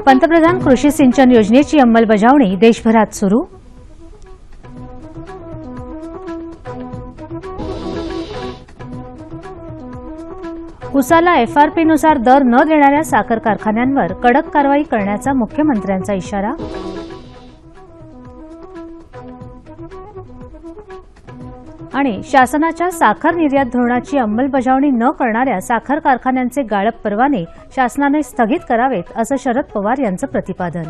पंतप्रधान कृषी सिंचन योजनेची अंमलबजावणी देशभरात सुरू. उसाला एफआरपीनुसार दर न देणाऱ्या साखर कारखान्यांवर कडक कारवाई करण्याचा मुख्यमंत्र्यांचा इशारा. आणि शासनाच्या साखर निर्यात धोरणाची अंमलबजावणी न करणाऱ्या साखर कारखान्यांचे गाळप परवाने शासनाने स्थगित करावेत, असं शरद पवार यांचं प्रतिपादन.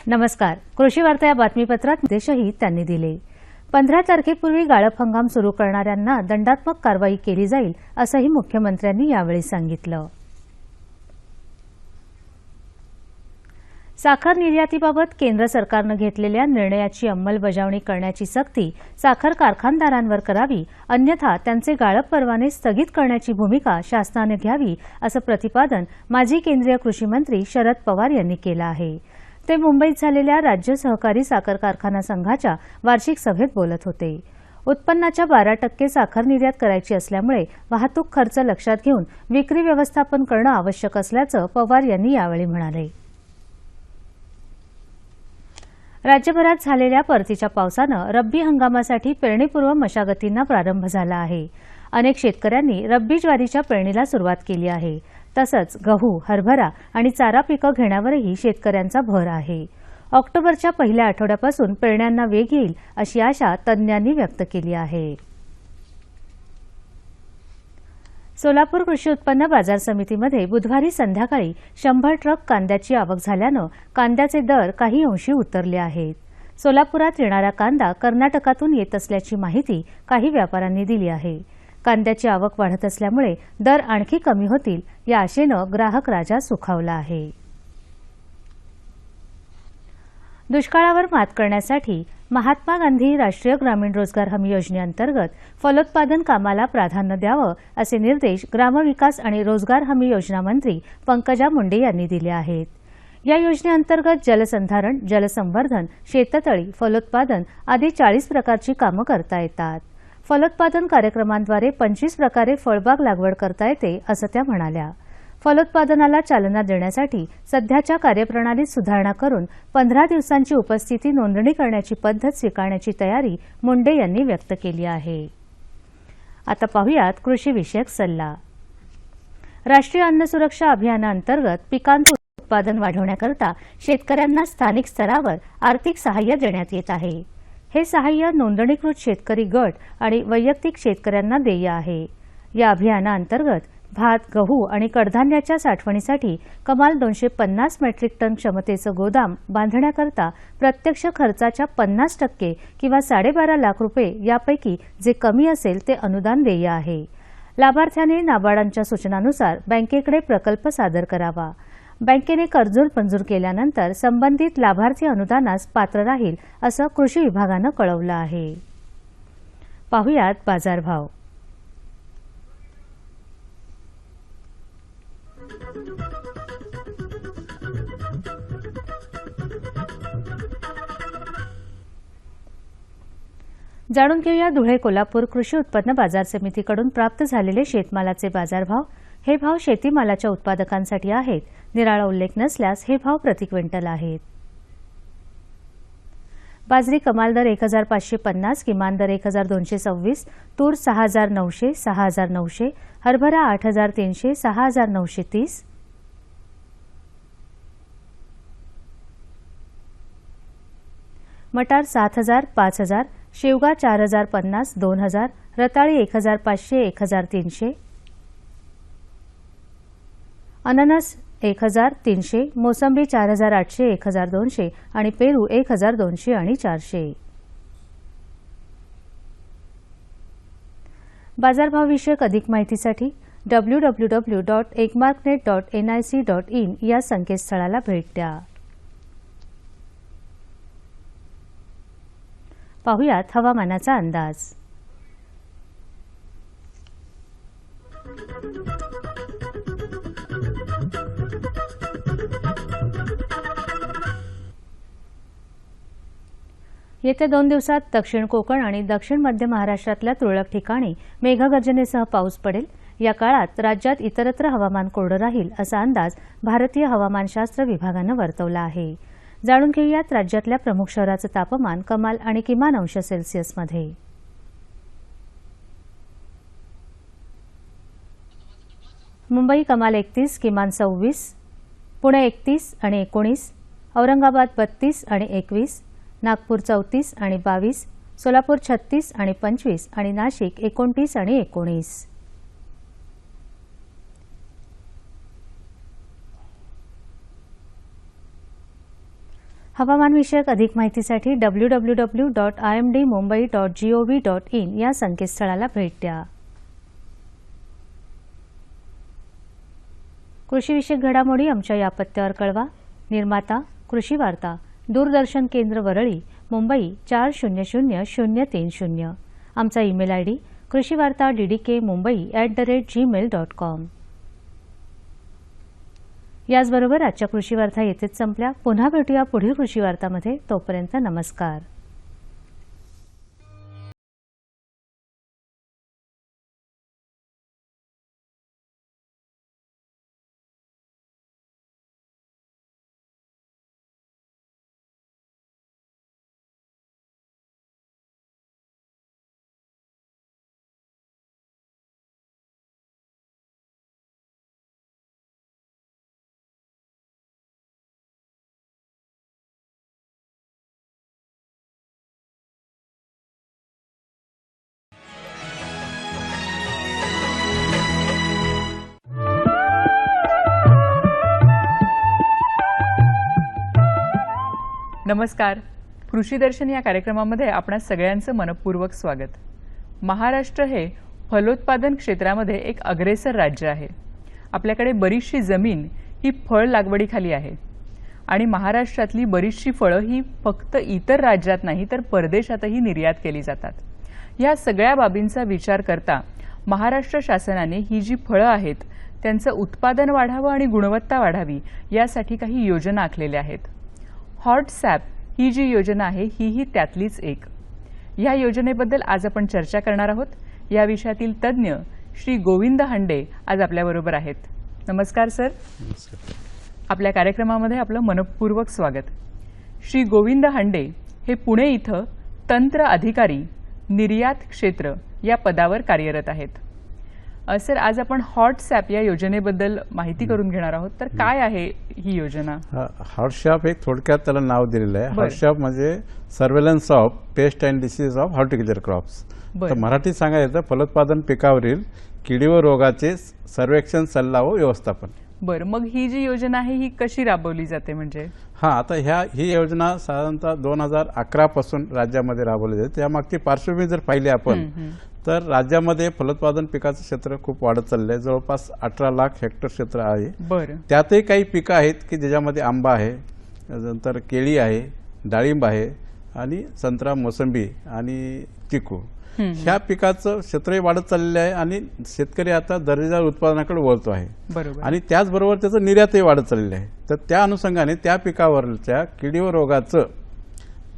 नमस्कार. कृषी वार्ता या बातमीपत्रात निर्देशही त्यांनी दिले. 15 तारखेपूर्वी गाळप हंगाम सुरू करणाऱ्यांना दंडात्मक कारवाई केली जाईल, असंही मुख्यमंत्र्यांनी यावेळी सांगितलं. साखर निर्यातीबाबत केंद्र सरकारनं घेतलेल्या निर्णयाची अंमलबजावणी करण्याची सक्ती साखर कारखानदारांवर करावी, अन्यथा त्यांचे गाळप परवाने स्थगित करण्याची भूमिका शासनाने घ्यावी, असं प्रतिपादन माजी केंद्रीय कृषी मंत्री शरद पवार यांनी केलं आहे. ते मुंबईत झालेल्या राज्य सहकारी साखर कारखाना संघाच्या वार्षिक सभेत बोलत होते. उत्पन्नाच्या 12% साखर निर्यात करायची असल्यामुळे वाहतूक खर्च लक्षात घेऊन विक्री व्यवस्थापन करणं आवश्यक असल्याचं पवार यांनी यावेळी म्हणाले. राज्यभरात झालेल्या परतीच्या पावसानं रब्बी हंगामासाठी पेरणीपूर्व मशागतींना प्रारंभ झाला आहे. अनेक शेतकऱ्यांनी रब्बी ज्वारीच्या पेरणीला सुरुवात केली आहे. तसंच गहू, हरभरा आणि चारा पिकं घेण्यावरही शेतकऱ्यांचा भर आहे. ऑक्टोबरच्या पहिल्या आठवड्यापासून पेरण्यांना वेग येईल, अशी आशा तज्ज्ञांनी व्यक्त केली आहे. सोलापूर कृषी उत्पन्न बाजार समितीमध्ये बुधवारी संध्याकाळी 100 ट्रक कांद्याची आवक झाल्यानं कांद्याचे दर काही अंशी उतरले आहेत. सोलापुरात येणारा कांदा कर्नाटकातून येत असल्याची माहिती काही व्यापाऱ्यांनी दिली आहे. कांद्याची आवक वाढत असल्यामुळे दर आणखी कमी होतील, या आशेनं ग्राहक राजा सुखावला आहे. दुष्काळावर मात करण्यासाठी महात्मा गांधी राष्ट्रीय ग्रामीण रोजगार हमी योजनेअंतर्गत फलोत्पादन कामाला प्राधान्य द्यावं, असे निर्देश ग्रामविकास आणि रोजगार हमी योजना मंत्री पंकजा मुंडे यांनी दिले आहेत. या योजनेअंतर्गत जलसंधारण, जलसंवर्धन, शेततळी, फलोत्पादन आदी 40 प्रकारची कामं करता येतात. फलोत्पादन कार्यक्रमांद्वारे 25 प्रकारे फळबाग लागवड करता येते, असं त्या म्हणाल्या. फलोत्पादनाला चालना देण्यासाठी सध्याच्या कार्यप्रणालीत सुधारणा करून 15 दिवसांची उपस्थिती नोंदणी करण्याची पद्धत स्वीकारण्याची तयारी मुंडे यांनी व्यक्त केली आहे. आता पाहुयात कृषीविषयक सल्ला. राष्ट्रीय अन्न सुरक्षा अभियानाअंतर्गत पिकांचं उत्पादन वाढवण्याकरता शेतकऱ्यांना स्थानिक स्तरावर आर्थिक सहाय्य देण्यात येत आहे. हे सहाय्य नोंदणीकृत शेतकरी गट आणि वैयक्तिक शेतकऱ्यांना देय आहे. या अभियानाअंतर्गत भात, गहू आणि कडधान्याच्या साठवणीसाठी कमाल 250 मेट्रिक टन क्षमतेचं गोदाम बांधण्याकरता प्रत्यक्ष खर्चाच्या 50% किंवा 12.5 लाख रुपये यापैकी जे कमी असेल ते अनुदान देय आहे. लाभार्थ्याने नाबार्डांच्या सूचनानुसार बँकेकडे प्रकल्प सादर करावा. बँकेने कर्ज मंजूर केल्यानंतर संबंधित लाभार्थी अनुदानास पात्र राहील, असं कृषी विभागानं कळवलं आहे. पाहुयात बाजारभाव. जाणून घेऊया धुळे कोल्हापूर कृषी उत्पन्न बाजार समितीकडून प्राप्त झालेले शेतमालाचे बाजारभाव. हे भाव शेतीमालाच्या उत्पादकांसाठी आहेत. निराळा उल्लेख नसल्यास हे भाव प्रति क्विंटल आहेत. बाजरी कमाल दर 1550, किमान दर 1226, तूर 6900, 6900, हरभरा 8300, 6930, मटार 7000, 5000, शेवगा 4050, 2000, रताळी 1500, 1300, अननस 1300, मोसंबी 4800, 1200 आणि पेरू 1200 आणि 400. बाजारभावविषयक अधिक माहितीसाठी www.ekmarknet.nic.in या संकेतस्थळाला भेट द्या. पाहुयात हवामानाचा अंदाज. येत्या 2 दिवसात दक्षिण कोकण आणि दक्षिण मध्य महाराष्ट्रातल्या तुरळक ठिकाणी मेघगर्जनेसह पाऊस पडेल। या काळात राज्यात इतरत्र हवामान कोरडं राहील असा अंदाज भारतीय हवामानशास्त्र विभागानं वर्तवला आहे। जाणून घेऊयात राज्यातल्या प्रमुख शहराचं तापमान कमाल आणि किमान अंश सेल्सिअसमध्ये। मुंबई कमाल 31, किमान 26, पुणे 31 आणि 19, औरंगाबाद 32 आणि 21, नागपूर 34 आणि 22, सोलापूर 36 आणि 25 आणि नाशिक 29 आणि 19। हवामानविषयक अधिक माहितीसाठी www.imdmumbai.gov.in या संकेतस्थळाला भेट द्या। कृषीविषयक घडामोडी आमच्या या पत्त्यावर कळवा। निर्माता कृषी वार्ता, दूरदर्शन केंद्र वरळी, मुंबई 400030। आमचा ईमेल आयडी krishivarta.ddk.mumbai@gmail.com। याचबरोबर आजच्या कृषी वार्ता येथेच संपल्या। पुन्हा भेटूया पुढील कृषी वार्तामध्ये। तोपर्यंत नमस्कार। नमस्कार। कृषी दर्शन या कार्यक्रमामध्ये आपणा सगळ्यांचं मनपूर्वक स्वागत। महाराष्ट्र हे फलोत्पादन क्षेत्रामध्ये एक अग्रेसर राज्य आहे। आपल्याकडे बरीचशी जमीन ही फळ लागवडीखाली आहे आणि महाराष्ट्रातली बरीचशी फळं ही फक्त इतर राज्यात नाही तर परदेशातही निर्यात केली जातात। या सगळ्या बाबींचा विचार करता महाराष्ट्र शासनाने ही जी फळं आहेत त्यांचं उत्पादन वाढावं आणि गुणवत्ता वाढावी यासाठी काही योजना आखलेल्या आहेत। हॉट सॅप ही जी योजना आहे ही त्यातलीच एक। या योजनेबद्दल आज आपण चर्चा करणार आहोत। या विषयातील तज्ञ श्री गोविंद हंडे आज आपल्याबरोबर आहेत। नमस्कार सर। नमस्कार। आपल्या कार्यक्रमामध्ये आपलं मनपूर्वक स्वागत। श्री गोविंद हंडे हे पुणे इथं तंत्र अधिकारी निर्यात क्षेत्र या पदावर कार्यरत आहेत। सर, आज आपण हॉट सॅप या योजनेबद्दल माहिती करून घेणार आहोत। तर काय आहे ही योजना? हॉट सॅप एक थोडक्यात त्याला नाव दिलेलं आहे। हॉट सॅप म्हणजे surveillance of paste and disease of horticulture crops. तर मराठीत सांगायचं फलोत्पादन पिकावरील किडी व रोगाचे सर्वेक्षण, सल्ला व व्यवस्थापन। बरं, मग ही जी योजना आहे ही कशी राबवली जाते? म्हणजे आता ही योजना साधारणतः 2011 पासून राज्यामध्ये राबवली जाते। त्यामागची पार्श्वभूमी जर पाहिली आपण तर राज्यामध्ये फलोत्पादन पिकाचं क्षेत्र खूप वाढत चाललंय। जवळपास 18 लाख हेक्टर क्षेत्र आहे। बरं, त्यातही काही पिकं आहेत की ज्याच्यामध्ये आंबा आहे, नंतर केळी आहे, डाळिंब आहे आणि संत्रा, मोसंबी आणि चिकू ह्या पिकाचं क्षेत्रही वाढत चाललेलं आहे आणि शेतकरी आता दर्जेदार उत्पादनाकडे वळतो आहे। बरोबर। आणि त्याचबरोबर त्याचं निर्यातही वाढत चाललेलं आहे। तर त्या अनुषंगाने त्या पिकावरच्या किडी व रोगाचं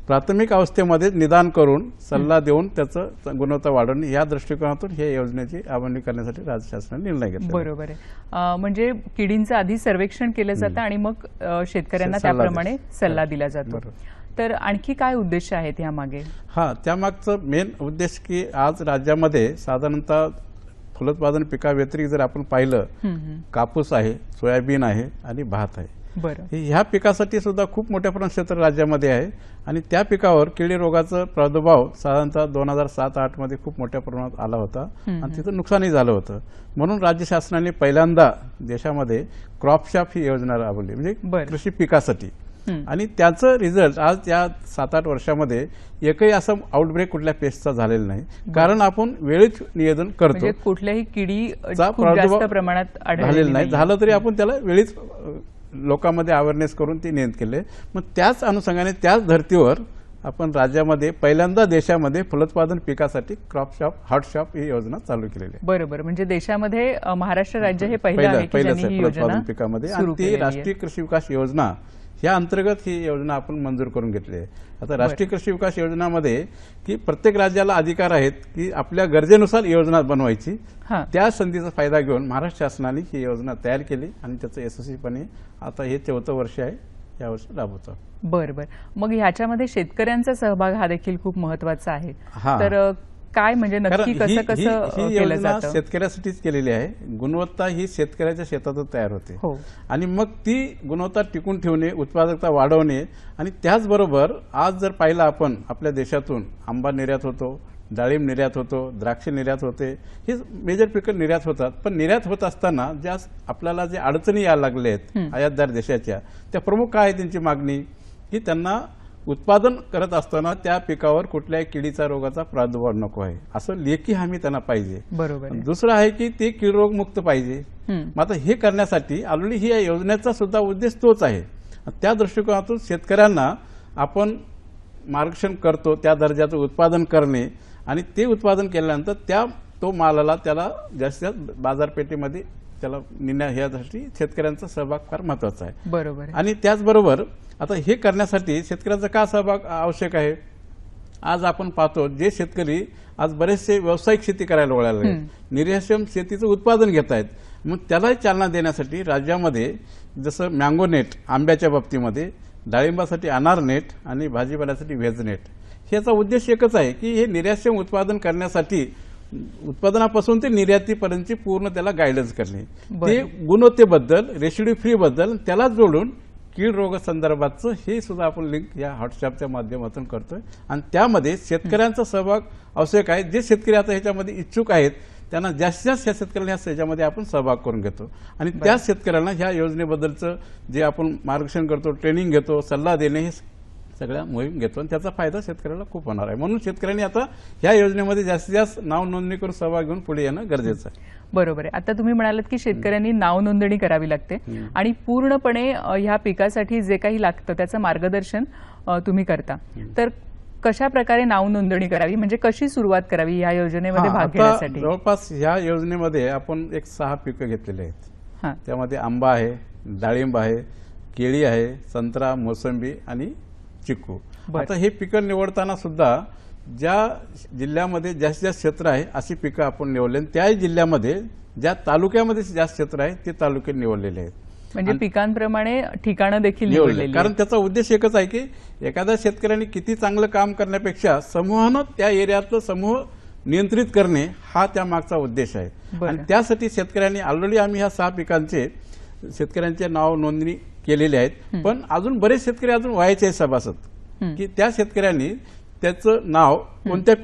प्राथमिक अवस्थेमध्ये निदान करून सल्ला देऊन त्याचं गुणवत्ता वाढवणे या दृष्टिकोनातून या योजनेची अंमलबजावणी करण्यासाठी राज्य शासनाने निर्णय घेतला। बरोबर आहे। म्हणजे किडींचं आधी सर्वेक्षण केलं जातं आणि मग शेतकऱ्यांना त्याप्रमाणे सल्ला दिला जातो। तर आणखी काय उद्देश आहेत यामागे? त्यामागचं मेन उद्देश की आज राज्यामध्ये साधारणतः फलोत्पादन पिकाव्यतिरिक्त जर आपण पाहिलं कापूस आहे, सोयाबीन आहे आणि भात आहे। बरं, ह्या पिकासाठी सुद्धा खूप मोठ्या प्रमाणात क्षेत्र राज्यामध्ये आहे आणि त्या पिकावर किडी रोगाचा प्रादुर्भाव साधारणतः 2007-08 मध्ये खूप मोठ्या प्रमाणात आला होता आणि तिथं नुकसानही झालं होतं। म्हणून राज्य शासनाने पहिल्यांदा देशामध्ये क्रॉप शॉप ही योजना राबवली, म्हणजे कृषी पिकासाठी। आणि त्याचं रिझल्ट आज या 7-8 वर्षामध्ये एकही असं आउटब्रेक कुठल्या पेस्टचा झालेला नाही, कारण आपण वेळीच नियोजन करतो। म्हणजे कुठल्याही किडी जास्त प्रमाणात झालेला नाही, झालं तरी आपण त्याला वेळीच लोकांमध्ये अवेअरनेस करून ते नियंत्रित केले। मग त्याच अनुषंगाने त्याच धर्तीवर आपण राज्यामध्ये पहिल्यांदा देशामध्ये फलोत्पादन पिकासाठी क्रॉप शॉप, हॉट शॉप ही योजना चालू केलेली आहे। बरोबर, म्हणजे देशामध्ये महाराष्ट्र राज्य हे पहिलं आहे की ज्यांनी ही योजना फलोत्पादन पिकामध्ये। आणि ती राष्ट्रीय कृषी विकास योजना या अंतर्गत ही योजना आपण मंजूर करून घेतली आहे. आता राष्ट्रीय कृषी विकास योजनामध्ये की प्रत्येक राज्याला अधिकार आहेत की आपल्या गरजेनुसार योजना बनवायची. हां. त्या संधीचा फायदा घेऊन महाराष्ट्र शासनाने ही योजना तयार केली आणि त्याचं यशस्वीपणे आता हे 4थं वर्ष आहे, यावर्षी राबवतो. बरं बरं. मग ह्याच्यामध्ये शेतकऱ्यांचा सहभाग हा देखील खूप महत्वाचा आहे. हां. तर काय म्हणजे कारण नक्की कसं कसं ही केलं योजना जातं? शेतकऱ्यासाठीच केलेली आहे. गुणवत्ता ही शेतकऱ्याच्या शेतातच तयार होते हो. आणि मग ती गुणवत्ता टिकून ठेवणे, उत्पादकता वाढवणे आणि त्याचबरोबर आज जर पाहिलं आपण आपल्या देशातून आंबा निर्यात होतो, डाळिंब निर्यात होतो, द्राक्ष निर्यात होते, ही मेजर पिकं निर्यात होतात. पण निर्यात होत असताना ज्या आपल्याला जे अडचणी यायला लागल्या आहेत आयातदार देशाच्या, त्या प्रमुख काय आहे त्यांची मागणी की त्यांना उत्पादन करत असताना त्या पिकावर कुठल्याही किडीचा रोगाचा प्रादुर्भाव नको आहे, असं लेखी हमी त्यांना पाहिजे. बरोबर आहे. दुसरं आहे की ते कीड रोग मुक्त पाहिजे. हं. मग आता हे करण्यासाठी ऑलरेडी ही या योजनेचा सुद्धा उद्देश तोच आहे. त्या दृष्टिकोनातून शेतकऱ्यांना आपण मार्गदर्शन करतो त्या दर्जाचं उत्पादन करणे आणि ते उत्पादन केल्यानंतर तो मालाला त्याला जास्तीत जास्त बाजारपेठेमध्ये त्याला नेण्यासाठी शेतकऱ्यांचा सहभाग फार महत्वाचा आहे. बरोबर आहे. आणि त्याचबरोबर आता हे करण्यासाठी शेतकऱ्यांचा का सहभाग आवश्यक आहे? आज आपण पाहतो जे शेतकरी आज बरेचसे व्यावसायिक शेती करायला वळाले आहेत, निर्यातक्षम शेतीचं उत्पादन घेत आहेत. मग त्यालाही चालना देण्यासाठी राज्यामध्ये जसं मँगो नेट आंब्याच्या बाबतीमध्ये, डाळिंबासाठी अनार नेट आणि भाजीपाल्यासाठी व्हेज नेट, ह्याचा उद्देश एकच आहे की हे निर्यातक्षम उत्पादन करण्यासाठी उत्पादनापासून ते निर्यातीपर्यंतची पूर्ण त्याला गायडन्स करणे, ते गुणवत्तेबद्दल, रेसिड्यू फ्री बद्दल त्याला जोडून कीड रोग संदर्भातचं हे सुद्धा आपण लिंक या व्हॉट्सअपच्या माध्यमातून करतोय आणि त्यामध्ये शेतकऱ्यांचा सहभाग आवश्यक आहे. जे शेतकरी आता ह्याच्यामध्ये इच्छुक आहेत त्यांना जास्तीत जास्त शेतकऱ्यांना ह्याच्यामध्ये आपण सहभाग करून घेतो आणि त्या शेतकऱ्यांना ह्या योजनेबद्दलचं जे आपण मार्गदर्शन करतो, ट्रेनिंग घेतो, सल्ला देणे, हे सगळ्या मोहीम घेतो आणि त्याचा फायदा शेतकऱ्याला खूप होणार आहे. म्हणून शेतकऱ्यांनी आता ह्या योजनेमध्ये जास्तीत जास्त नाव नोंदणी करून सहभाग घेऊन पुढे येणं गरजेचं आहे. बरोबर आहे. आता तुम्ही म्हणालात की शेतकऱ्यांनी नाव नोंदणी करावी लागते आणि पूर्णपणे ह्या पिकासाठी जे काही लागतं त्याचं मार्गदर्शन तुम्ही करता. तर कशा प्रकारे नाव नोंदणी करावी, म्हणजे कशी सुरुवात करावी या योजनेमध्ये भाग घेण्यासाठी? जवळपास ह्या योजनेमध्ये आपण 6 पिकं घेतलेली आहेत. त्यामध्ये आंबा आहे, डाळिंब आहे, केळी आहे, संत्रा, मोसंबी आणि चिक्कू. आता हे पिकं निवडताना सुद्धा ज्या जिल्ह्यामध्ये जास्तीत जास्त क्षेत्र आहे अशी पिकं आपण निवडले, त्या जिल्ह्यामध्ये ज्या तालुक्यामध्ये जास्त क्षेत्र आहे ते तालुके निवडलेले आहेत. म्हणजे पिकांप्रमाणे ठिकाणं देखील निवडलेली. कारण त्याचा उद्देश एकच आहे की एखाद्या शेतकऱ्यांनी किती चांगलं काम करण्यापेक्षा समूहानं त्या एरियातलं समूह नियंत्रित करणे हा त्या मागचा उद्देश आहे. आणि त्यासाठी शेतकऱ्यांनी ऑलरेडी आम्ही ह्या 6 पिकांचे शेतकऱ्यांचे नाव नोंदणी केलेले आहेत. पण अजून बरेच शेतकरी अजून व्हायचे आहेत सभासद, की त्या शेतकऱ्यांनी त्याचं नाव कोणत्या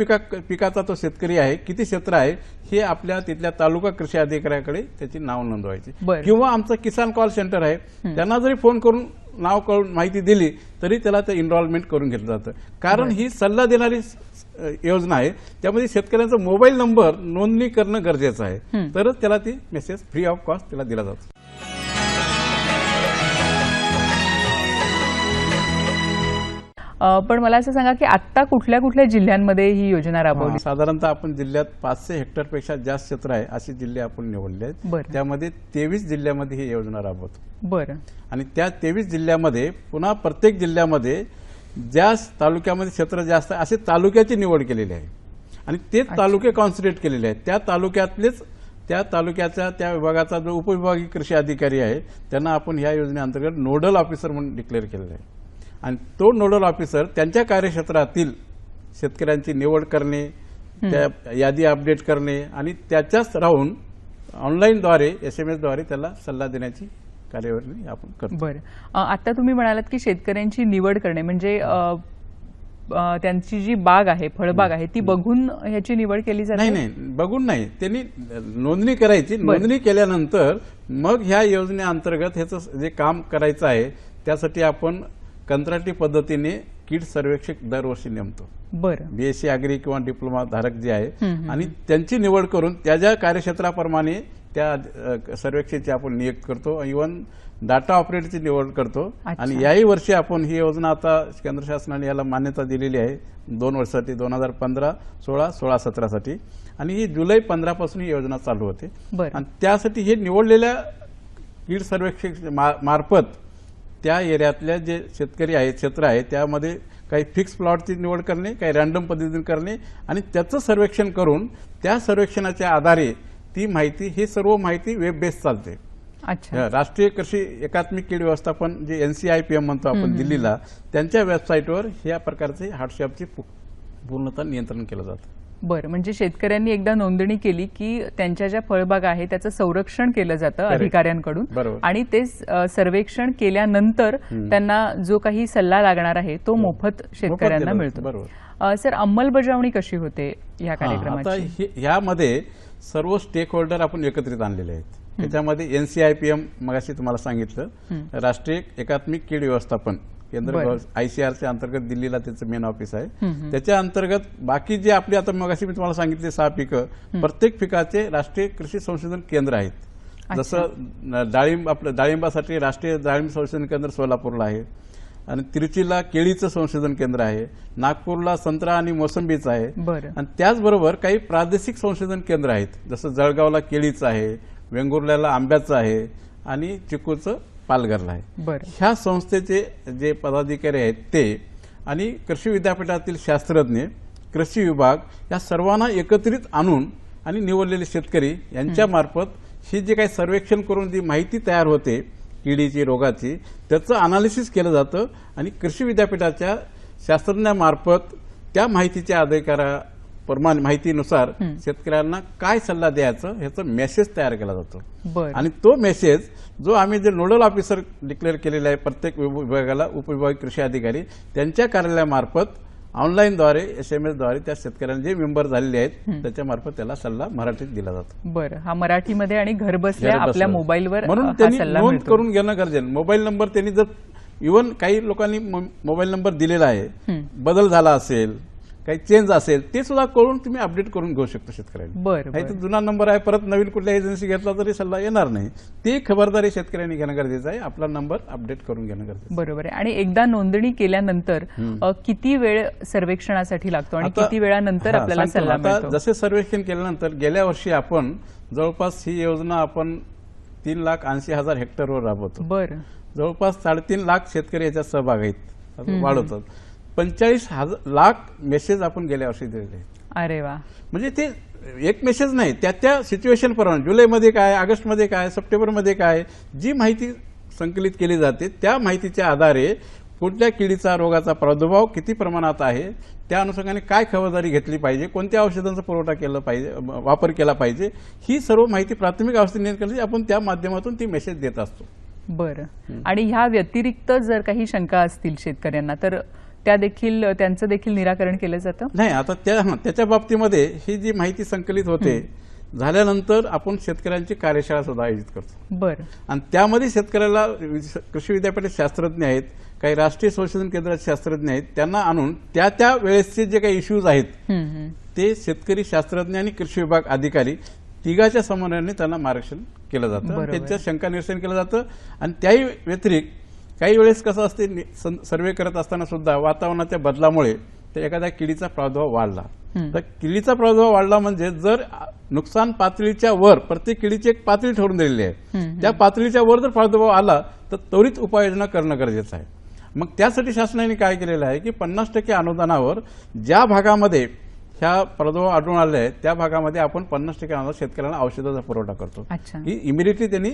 पिकाचा तो शेतकरी आहे, किती क्षेत्र आहे हे आपल्या तिथल्या तालुका कृषी अधिकाऱ्याकडे त्याची नाव नोंदवायची. किंवा आमचं किसान कॉल सेंटर आहे, त्यांना जरी फोन करून नाव कळून माहिती दिली तरी त्याला ते इनरोलमेंट करून घेतलं जातं. कारण ही सल्ला देणारी योजना आहे, त्यामध्ये शेतकऱ्यांचा मोबाईल नंबर नोंदणी करणं गरजेचं आहे, तरच त्याला ती मेसेज फ्री ऑफ कॉस्ट त्याला दिला जातो. पण मला असं सांगा की आता कुठल्या कुठल्या जिल्ह्यांमध्ये ही योजना राबवली? साधारणतः आपण जिल्ह्यात 500 हेक्टरपेक्षा जास्त क्षेत्र आहे असे जिल्हे आपण निवडले आहेत. त्यामध्ये 23 जिल्ह्यामध्ये ही योजना राबवतो. बरं. आणि त्या 23 जिल्ह्यामध्ये पुन्हा प्रत्येक जिल्ह्यामध्ये ज्या तालुक्यामध्ये क्षेत्र जास्त आहे असे तालुक्याची निवड केलेली आहे आणि ते तालुके कॉन्सन्ट्रेट केलेले आहेत. त्या तालुक्यातलेच त्या तालुक्याचा त्या विभागाचा जो उपविभागीय कृषी अधिकारी आहे त्यांना आपण ह्या योजनेअंतर्गत नोडल ऑफिसर म्हणून डिक्लेअर केलेलं आहे. आणि तो नोडल ऑफिसर त्यांच्या कार्यक्षेत्रातील शेतकऱ्यांची निवड करणे, त्या यादी अपडेट करणे आणि त्याच्याच राहून ऑनलाईनद्वारे SMS द्वारे त्याला सल्ला देण्याची कार्यवाही आपण करतो. बरं. आता तुम्ही म्हणालात की शेतकऱ्यांची निवड करणे म्हणजे त्यांची जी बाग आहे, फळबाग आहे, ती बघून ह्याची निवड केली जाते? नाही, बघून नाही, त्यांनी नोंदणी करायची. नोंदणी केल्यानंतर मग ह्या योजनेअंतर्गत ह्याचं जे काम करायचं आहे त्यासाठी आपण कंत्राटी पद्धतीने कीड सर्वेक्षक दरवर्षी नेमतो. बरं. BSc अग्री किंवा डिप्लोमा धारक जे आहे आणि त्यांची निवड करून त्याच्या कार्यक्षेत्राप्रमाणे त्या सर्वेक्षणाची आपण नियुक्त करतो. इव्हन डाटा ऑपरेटरची निवड करतो. आणि याही वर्षी आपण ही योजना आता केंद्र शासनाने याला मान्यता दिलेली आहे 2 वर्षासाठी, 2015, 16, 17 साठी. आणि ही जुलै 15 पासून ही योजना चालू होते. आणि त्यासाठी हे निवडलेल्या कीड सर्वेक्षक मार्फत त्या एरियातल्या जे शेतकरी आहेत, क्षेत्र आहे, त्यामध्ये काही फिक्स प्लॉटची निवड करणे, काही रँडम पद्धतीने करणे आणि त्याचं सर्वेक्षण करून त्या सर्वेक्षणाच्या आधारे ती माहिती, ही सर्व माहिती वेब बेस्ड चालते. अच्छा. राष्ट्रीय कृषी एकात्मिक कीड व्यवस्थापन जे NCIPM म्हणतो आपण दिल्लीला, त्यांच्या वेबसाईटवर या प्रकारचे हार्डशॉपची पूर्णतः नियंत्रण केलं जातं. बरं, म्हणजे शेतकऱ्यांनी एकदा नोंदणी केली की त्यांच्या ज्या फळबागा आहे त्याचं संरक्षण केलं जातं अधिकाऱ्यांकडून बरोबर. आणि ते सर्वेक्षण केल्यानंतर त्यांना जो काही सल्ला लागणार आहे तो मोफत शेतकऱ्यांना मिळतो. बरोबर. सर, अंमलबजावणी कशी होते या आता कार्यक्रमाची? ह्यामध्ये सर्व स्टेक होल्डर आपण एकत्रित आणलेले आहेत. त्याच्यामध्ये NCIPM मगाशी तुम्हाला सांगितलं, राष्ट्रीय एकात्मिक कीड व्यवस्थापन केंद्र, ICRच्या अंतर्गत दिल्लीला त्याचं मेन ऑफिस आहे. त्याच्या अंतर्गत बाकी जे आपले, आता मगाशी मी तुम्हाला सांगितले 6 पिकं, प्रत्येक पिकाचे राष्ट्रीय कृषी संशोधन केंद्र आहेत. जसं डाळिंबासाठी राष्ट्रीय डाळिंब संशोधन केंद्र सोलापूरला आहे आणि तिरुचीला केळीचं संशोधन केंद्र आहे, नागपूरला संत्रा आणि मोसंबीचं आहे. आणि त्याचबरोबर काही प्रादेशिक संशोधन केंद्र आहेत, जसं जळगावला केळीचं आहे, वेंगुर्ल्याला आंब्याचं आहे आणि चिकूचं पालघरला आहे. ह्या संस्थेचे जे पदाधिकारी आहेत ते आणि कृषी विद्यापीठातील शास्त्रज्ञ, कृषी विभाग या सर्वांना एकत्रित आणून आणि निवडलेले शेतकरी यांच्या मार्फत ही जे काही सर्वेक्षण करून जी माहिती तयार होते किडीची, रोगाची, त्याचं अनालिसिस केलं जातं आणि कृषी विद्यापीठाच्या शास्त्रज्ञामार्फत त्या माहितीच्या अधिकाराप्रमाणे माहितीनुसार शेतकऱ्यांना काय सल्ला द्यायचं ह्याचा मेसेज तयार केला जातो. आणि तो मेसेज जो आम्ही जे नोडल ऑफिसर डिक्लेअर केलेला आहे प्रत्येक विभागाला, उपविभागीय कृषी अधिकारी, त्यांच्या कार्यालयामार्फत ऑनलाईनद्वारे SMS द्वारे त्या शेतकऱ्यांना जे मेंबर झालेले आहेत त्याच्या मार्फत त्याला सल्ला मराठीत दिला जातो. बरं, हा मराठीमध्ये आणि घर बसल्या आपल्या मोबाईलवर म्हणून त्यांनी नोंद करून घेणं गरजेचं. मोबाईल नंबर त्यांनी जर, इव्हन काही लोकांनी मोबाईल नंबर दिलेला आहे, बदल झाला असेल, काही चेंज असेल, ते सुद्धा करून तुम्ही अपडेट करून घेऊ शकतो शेतकऱ्यांनी. नाही तर जुना नंबर आहे, परत नवीन कुठल्या एजन्सी घेतला तरी सल्ला येणार नाही. ती खबरदारी शेतकऱ्यांनी घेणं गरजेचं आहे. आपला नंबर अपडेट करून घेणं गरजेचं. बरोबर आहे. आणि एकदा नोंदणी केल्यानंतर किती वेळ सर्वेक्षणासाठी लागतो आणि किती वेळानंतर आपल्याला सल्ला मिळतो? जसे सर्वेक्षण केल्यानंतर गेल्या वर्षी आपण जवळपास ही योजना आपण 3,80,000 हेक्टरवर राबवतो. बरं. जवळपास 3.5 लाख शेतकरी याच्यात सहभाग आहेत, वाढवतात. 45 लाख मेसेज आपण गेल्या वर्षी दिलेले आहेत. अरे वा. म्हणजे ते एक मेसेज नाही, त्या सिच्युएशन प्रमाणे जुलैमध्ये काय, ऑगस्टमध्ये काय, सप्टेंबरमध्ये काय, जी माहिती संकलित केली जाते त्या माहितीच्या आधारे कुठल्या किडीचा, रोगाचा प्रादुर्भाव किती प्रमाणात आहे, त्या अनुषंगाने काय खबरदारी घेतली पाहिजे, कोणत्या औषधांचा पुरवठा केला पाहिजे, वापर केला पाहिजे, ही सर्व माहिती प्राथमिक अवस्थेत नियंत्रण आपण त्या माध्यमातून ती मेसेज देत असतो. बरं. आणि ह्या व्यतिरिक्त जर काही शंका असतील शेतकऱ्यांना तर त्यांचं देखील निराकरण केलं जातं? नाही, आता त्याच्या बाबतीमध्ये ही जी माहिती संकलित होते झाल्यानंतर आपण शेतकऱ्यांची कार्यशाळा सुद्धा आयोजित करतो. बरं. आणि त्यामध्ये शेतकऱ्याला कृषी विद्यापीठाचे शास्त्रज्ञ आहेत, काही राष्ट्रीय संशोधन केंद्राचे शास्त्रज्ञ आहेत, त्यांना आणून त्या वेळेसचे जे काही इश्यूज आहेत ते शेतकरी, शास्त्रज्ञ आणि कृषी विभाग अधिकारी तिघाच्या समन्वयाने त्यांना मार्गदर्शन केलं जातं, त्यांच्या शंका निरसन केलं जातं. आणि त्याही व्यतिरिक्त काही वेळेस कसं असते, सर्वे करत असताना सुद्धा वातावरणाच्या बदलामुळे तर एखाद्या किडीचा प्रादुर्भाव वाढला, तर किडीचा प्रादुर्भाव वाढला म्हणजे जर नुकसान पातळीच्या वर, प्रत्येक किडीची एक पातळी ठरवून दिलेली आहे, त्या पातळीच्या वर जर प्रादुर्भाव आला तर त्वरित उपाययोजना करणं गरजेचं आहे. मग त्यासाठी शासनाने काय केलेलं आहे की 50% अनुदानावर ज्या भागामध्ये ह्या प्रादुर्भाव आढळून आले आहेत त्या भागामध्ये आपण 50% अनुदान शेतकऱ्यांना औषधाचा पुरवठा करतो. ही इमिडिएटली त्यांनी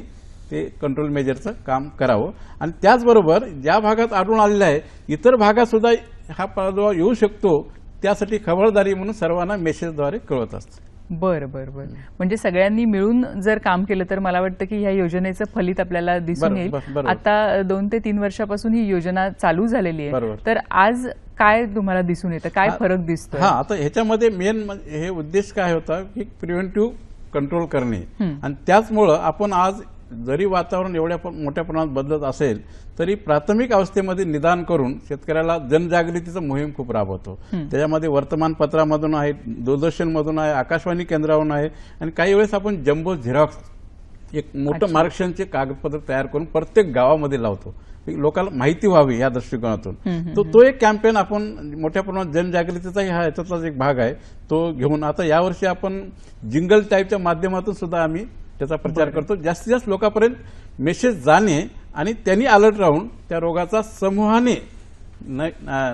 ते कंट्रोल मेजरचं काम करावं. आणि त्याचबरोबर ज्या भागात आढळून आलेलं आहे इतर भागात सुद्धा हा प्रादुर्भाव येऊ शकतो, त्यासाठी खबरदारी म्हणून सर्वांना मेसेजद्वारे कळवत असतं. बरं बरं बरं. म्हणजे सगळ्यांनी मिळून जर काम केलं तर मला वाटतं की ह्या योजनेचं फलित आपल्याला दिसून येईल. आता 2 ते 3 वर्षापासून ही योजना चालू झालेली आहे, तर आज काय तुम्हाला दिसून येतं, काय फरक दिसतो? आता ह्याच्यामध्ये मेन हे उद्देश काय होता की प्रिव्हेंटिव्ह कंट्रोल करणे. आणि त्याचमुळं आपण आज जरी वातावरण एवढ्या मोठ्या प्रमाणात बदलत असेल तरी प्राथमिक अवस्थेमध्ये निदान करून शेतकऱ्याला जनजागृतीचं मोहीम खूप राबवतो. त्याच्यामध्ये वर्तमानपत्रामधून आहे, दूरदर्शनमधून आहे, आकाशवाणी केंद्रावरून आहे, आणि काही वेळेस आपण जम्बो झेरॉक्स एक मोठं मार्गदर्शनचे कागदपत्र तयार करून प्रत्येक गावामध्ये लावतो, लोकांना माहिती व्हावी या दृष्टिकोनातून. तो एक कॅम्पेन आपण मोठ्या प्रमाणात जनजागृतीचाही हा याच्यातलाच एक भाग आहे, तो घेऊन आता यावर्षी आपण जिंगल टाईपच्या माध्यमातून सुद्धा आम्ही त्याचा प्रचार करतो. जास्तीत जास्त लोकांपर्यंत मेसेज जाणे आणि त्यांनी अलर्ट राहून त्या रोगाचा समूहाने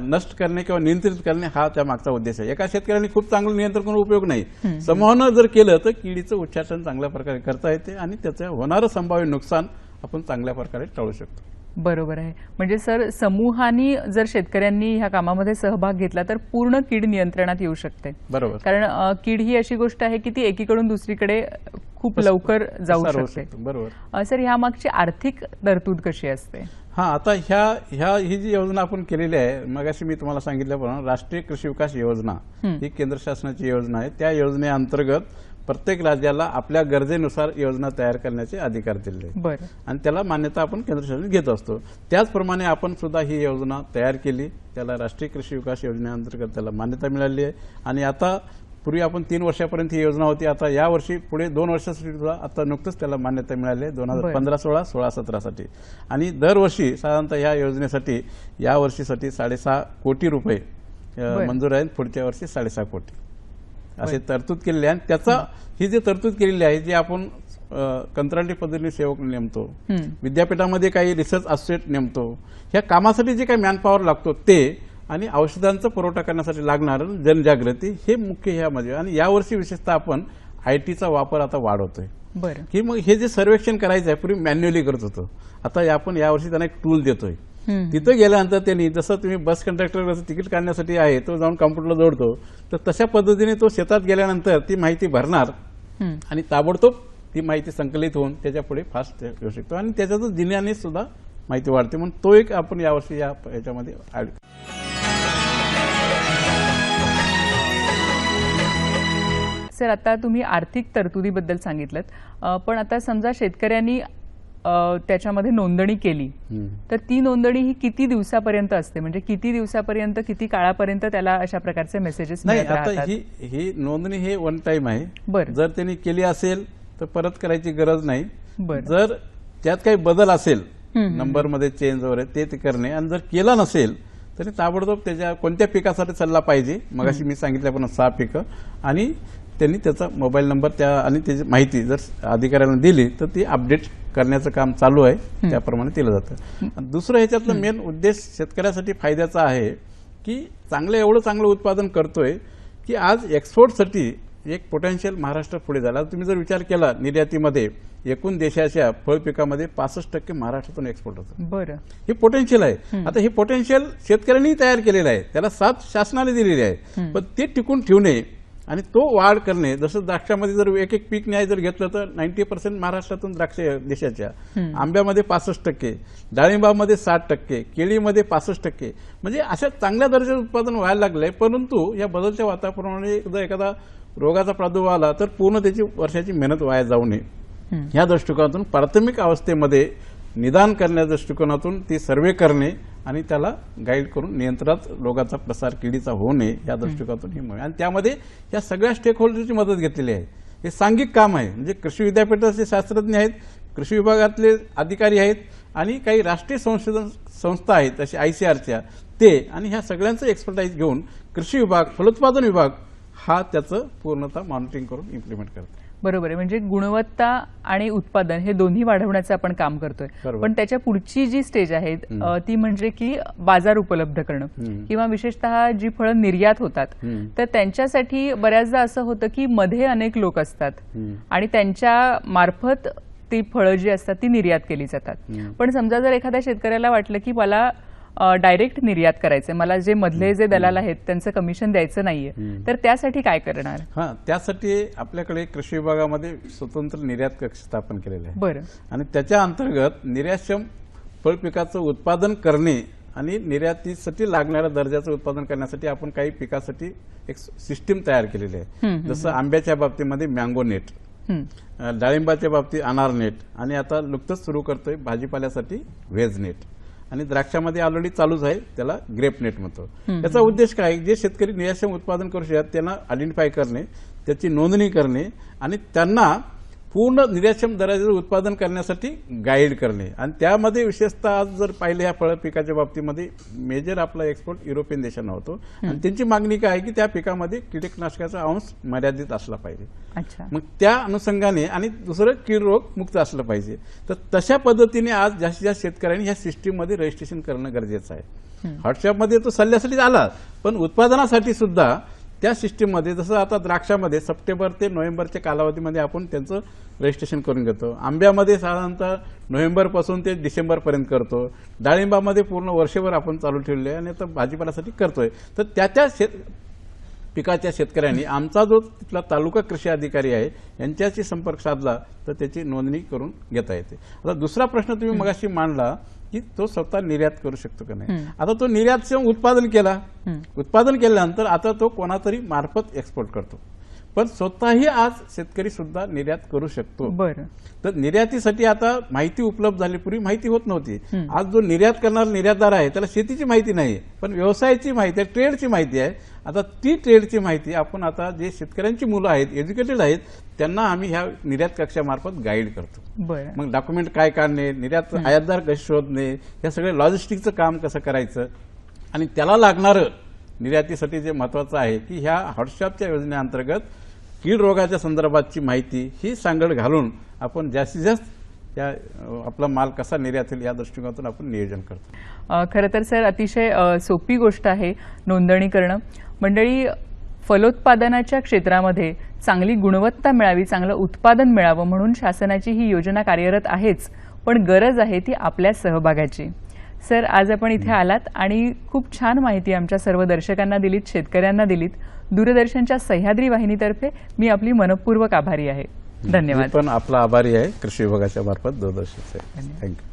नष्ट करणे किंवा नियंत्रित करणे हा त्या मागचा उद्देश आहे. एका शेतकऱ्यांनी खूप चांगलं नियंत्रण करून उपयोग नाही. समूहानं जर केलं तर किडीचं उच्चाटन चांगल्या प्रकारे करता येते आणि त्याचं होणारं संभाव्य नुकसान आपण चांगल्या प्रकारे टाळू शकतो. बरोबर आहे. म्हणजे सर, समूहानी जर शेतकऱ्यांनी ह्या कामामध्ये सहभाग घेतला तर पूर्ण कीड नियंत्रणात येऊ शकते. बरोबर. कारण कीड ही अशी गोष्ट आहे की ती एकीकडून दुसरीकडे खूप लवकर जाऊ शकते. बरोबर. सर, ह्या मागची आर्थिक तरतूद कशी असते? आता ही जी योजना आपण केलेली आहे, मगाशी मी तुम्हाला सांगितल्याप्रमाणे राष्ट्रीय कृषी विकास योजना ही केंद्र शासनाची योजना आहे. त्या योजनेअंतर्गत प्रत्येक राज्याला आपल्या गरजेनुसार योजना तयार करण्याचे अधिकार दिले बरं. आणि त्याला मान्यता आपण केंद्र शासन घेत असतो. त्याचप्रमाणे आपण सुद्धा ही योजना तयार केली, त्याला राष्ट्रीय कृषी विकास योजनेअंतर्गत त्याला मान्यता मिळाली आहे. आणि आता पूर्वी आपण 3 वर्षापर्यंत ही योजना होती, आता या वर्षी पुढे 2 वर्षासाठी सुद्धा आता नुकतंच त्याला मान्यता मिळाली आहे 2015-16, 16-17साठी. आणि दरवर्षी साधारणतः या योजनेसाठी या वर्षीसाठी 6.5 कोटी रुपये मंजूर आहेत. पुढच्या वर्षी 6.5 कोटी असे तरतूद केलेले आहे. त्याचा ही जी तरतूद केलेली आहे, जी आपण कंत्राटी पद्धतीने सेवक नेमतो, विद्यापीठामध्ये काही रिसर्च असोसिएट नेमतो, ह्या कामासाठी जे काही मॅनपॉवर लागतो ते आणि औषधांचा पुरवठा करण्यासाठी लागणार जनजागृती हे मुख्य ह्यामध्ये. आणि यावर्षी विशेषतः आपण IT चा वापर आता वाढवतोय. बरं. की मग हे जे सर्वेक्षण करायचं आहे पूर्वी मॅन्युअली करत होतो, आता आपण यावर्षी त्यांना एक टूल देतोय. तिथं गेल्यानंतर त्यांनी जसं तुम्ही बस कंडक्टर तिकीट काढण्यासाठी आहे तो जाऊन कॉम्प्युटरला जोडतो, तर तशा पद्धतीने तो शेतात गेल्यानंतर ती माहिती भरणार आणि ताबडतोब ती माहिती संकलित होऊन त्याच्या पुढे फास्ट येऊ शकतो आणि त्याच्यातच दिल्याने सुद्धा माहिती वाढते. म्हणून तो एक आपण यावर्षी याच्यामध्ये ऍड. सर, आता तुम्ही आर्थिक तरतुदीबद्दल सांगितलं, पण आता समजा शेतकऱ्यांनी त्याच्यामध्ये नोंदणी केली तर ती नोंदणी ही किती दिवसापर्यंत असते? म्हणजे किती दिवसापर्यंत, किती काळापर्यंत त्याला अशा प्रकारचे मेसेजेस नाही? मिळत राहतात? आता ही नोंदणी हे वन टाइम आहे. बरं. जर त्यांनी केली असेल तर परत करायची गरज नाही. बरं. जर त्यात काही बदल असेल, नंबरमध्ये चेंज वगैरे ते करणे, आणि जर केला नसेल तरी ताबडतोब त्याच्या कोणत्या पिकासाठी चालला पाहिजे, मगाशी मी सांगितल्याप्रमाणे 6 पिकं, आणि त्यांनी त्याचा मोबाईल नंबर त्या आणि त्याची माहिती जर अधिकाऱ्यांना दिली तर ती अपडेट करण्याचं काम चालू आहे, त्याप्रमाणे केलं जातं. दुसरं ह्याच्यातलं मेन उद्देश शेतकऱ्यासाठी फायद्याचा आहे की एवढं चांगलं उत्पादन करतोय की आज एक्सपोर्टसाठी एक पोटेन्शियल महाराष्ट्र पुढे झाला. तुम्ही जर विचार केला निर्यातीमध्ये एकूण देशाच्या फळ पिकामध्ये 65% महाराष्ट्रातून एक्सपोर्ट होतं. बरं. हे पोटेन्शियल आहे. आता हे पोटेन्शियल शेतकऱ्यांनी तयार केलेलं आहे, त्याला साथ शासनाने दिलेली आहे, पण ते टिकून ठेवणे आणि तो वाढ करणे. जसं द्राक्षामध्ये जर एक पीक न्याय जर घेतलं तर 90% महाराष्ट्रातून द्राक्ष देशाच्या, आंब्यामध्ये 65%, डाळिंबामध्ये 60%, केळीमध्ये 65%, म्हणजे अशा चांगल्या दर्जाचं उत्पादन व्हायला लागलंय. परंतु या बदलत्या वातावरणामुळे जर एखादा रोगाचा प्रादुर्भाव आला तर पूर्ण त्याची वर्षाची मेहनत वाया जाऊ नये या दृष्टिकोनातून प्राथमिक अवस्थेमध्ये निदान करण्याच्या दृष्टिकोनातून ती सर्वे करणे आणि त्याला गाईड करून नियंत्रणात रोगाचा प्रसार किडीचा होऊ नये या दृष्टिकोनातून ही मोहीम. आणि त्यामध्ये या सगळ्या स्टेक होल्डरची मदत घेतलेली आहे. हे सांघिक काम आहे. म्हणजे कृषी विद्यापीठाचे शास्त्रज्ञ आहेत, कृषी विभागातले अधिकारी आहेत आणि काही राष्ट्रीय संशोधन संस्था आहेत असे ICRच्या ते, आणि ह्या सगळ्यांचं एक्सपर्टाईज घेऊन कृषी विभाग, फलोत्पादन विभाग हा त्याचं पूर्णतः मॉनिटरिंग करून इम्प्लिमेंट करतो. बरोबर आहे. म्हणजे गुणवत्ता आणि उत्पादन हे दोन्ही वाढवण्याचं आपण काम करतोय. पण त्याच्या पुढची जी स्टेज आहे ती म्हणजे की बाजार उपलब्ध करणं किंवा विशेषतः जी फळं निर्यात होतात तर त्यांच्यासाठी बऱ्याचदा असं होतं की मध्ये अनेक लोक असतात आणि त्यांच्या मार्फत ती फळं जी असतात ती निर्यात केली जातात. पण समजा जर एखाद्या शेतकऱ्याला वाटलं की मला डायरेक्ट निर्यात करायचंय, मला जे मधले जे दलाल आहेत त्यांचं कमिशन द्यायचं नाहीये, तर त्यासाठी काय करणार? त्यासाठी आपल्याकडे कृषी विभागामध्ये स्वतंत्र निर्यात कक्ष स्थापन केलेले आहे. बरं. आणि त्याच्या अंतर्गत निर्यातक्षम फळ पिकाचं उत्पादन करणे आणि निर्यातीसाठी लागणाऱ्या दर्जाचं उत्पादन करण्यासाठी आपण काही पिकासाठी एक सिस्टीम तयार केलेली आहे. जसं आंब्याच्या बाबतीमध्ये मँगो नेट, डाळिंबाच्या बाबतीत अनार नेट, आणि आता नुकतंच सुरू करतोय भाजीपाल्यासाठी व्हेज नेट, आणि द्राक्षामध्ये ऑलरेडी चालूच आहे त्याला ग्रेप नेट म्हणतो. याचा उद्देश काय, जे शेतकरी निर्यातक्षम उत्पादन करू शकतात त्यांना आयडेंटिफाय करणे, त्याची नोंदणी करणे आणि त्यांना पूर्ण निर्यातक्षम दराचे उत्पादन करण्यासाठी गाईड करणे आणि त्यामध्ये विशेषतः आज जर पाहिले या फळ पिकाच्या बाबतीमध्ये मेजर आपला एक्सपोर्ट युरोपियन देशांना होतो आणि त्यांची मागणी काय आहे की त्या पिकामध्ये कीटकनाशकाचा अंश मर्यादित असला पाहिजे. अच्छा. मग त्या अनुषंगाने आणि दुसरं कीड रोग मुक्त असलं पाहिजे. तर तशा पद्धतीने आज जास्तीत जास्त शेतकऱ्यांनी ह्या सिस्टीममध्ये रजिस्ट्रेशन करणं गरजेचं आहे. हॉटशॉपमध्ये तो सल्ल्यासाठी आला पण उत्पादनासाठी सुद्धा त्या सिस्टीममध्ये जसं आता द्राक्षामध्ये सप्टेंबर ते नोव्हेंबरच्या कालावधीमध्ये आपण त्यांचं रजिस्ट्रेशन करून घेतो. आंब्यामध्ये साधारणतः नोव्हेंबरपासून ते डिसेंबरपर्यंत करतो. डाळिंबामध्ये पूर्ण वर्षभर आपण चालू ठेवले आहे आणि आता भाजीपाल्यासाठी करतोय. तर त्या पिकाच्या शेतकऱ्यांनी आमचा जो तिथला तालुका कृषी अधिकारी आहे यांच्याशी संपर्क साधला तर त्याची नोंदणी करून घेता येते. आता दुसरा प्रश्न तुम्ही मगाशी मांडला की तो स्वतः निर्यात करू शकतो का नाही. आता तो निर्यात उत्पादन केला, उत्पादन केल्यानंतर आता तो कोणातरी मार्फत एक्सपोर्ट करतो पण स्वतःही आज शेतकरी सुद्धा निर्यात करू शकतो. बरं. तर निर्यातीसाठी आता माहिती उपलब्ध झाली, पूर्वी माहिती होत नव्हती. आज जो निर्यात करणारा निर्यातदार आहे त्याला शेतीची माहिती नाही पण व्यवसायाची माहिती आहे, ट्रेडची माहिती आहे. आता ती ट्रेडची माहिती आपण आता जे शेतकऱ्यांची मुलं आहेत, एज्युकेटेड आहेत त्यांना आम्ही ह्या निर्यात कक्षामार्फत गाईड करतो. बरं. मग डॉक्युमेंट काय काढणे, निर्यात आयातदार कसे शोधणे, हे सगळे लॉजिस्टिकचं काम कसं करायचं आणि त्याला लागणारं निर्यातीसाठी जे महत्वाचं आहे की ह्या हॉटशॉपच्या योजनेअंतर्गत कीड रोगाच्या संदर्भातची माहिती ही सांगड घालून आपण जास्तीत जास्त या आपला माल कसा निर्यात होईल या दृष्टिकोनातून आपण नियोजन करतो. खरं तर सर अतिशय सोपी गोष्ट आहे नोंदणी करणं. मंडळी, फलोत्पादनाच्या क्षेत्रामध्ये चांगली गुणवत्ता मिळावी, चांगलं उत्पादन मिळावं म्हणून शासनाची ही योजना कार्यरत आहेच पण गरज आहे ती आपल्या सहभागाची. सर, आज आपण इथे आलात आणि खूप छान माहिती आमच्या सर्व दर्शकांना दिलीत, शेतकऱ्यांना दिलीत. दूरदर्शनच्या सह्याद्री वाहिनीतर्फे मी आपली मनपूर्वक आभारी आहे. धन्यवाद. पण आपला आभारी आहे कृषी विभागाच्या मार्फत दूरदर्शनचे. थँक्यू.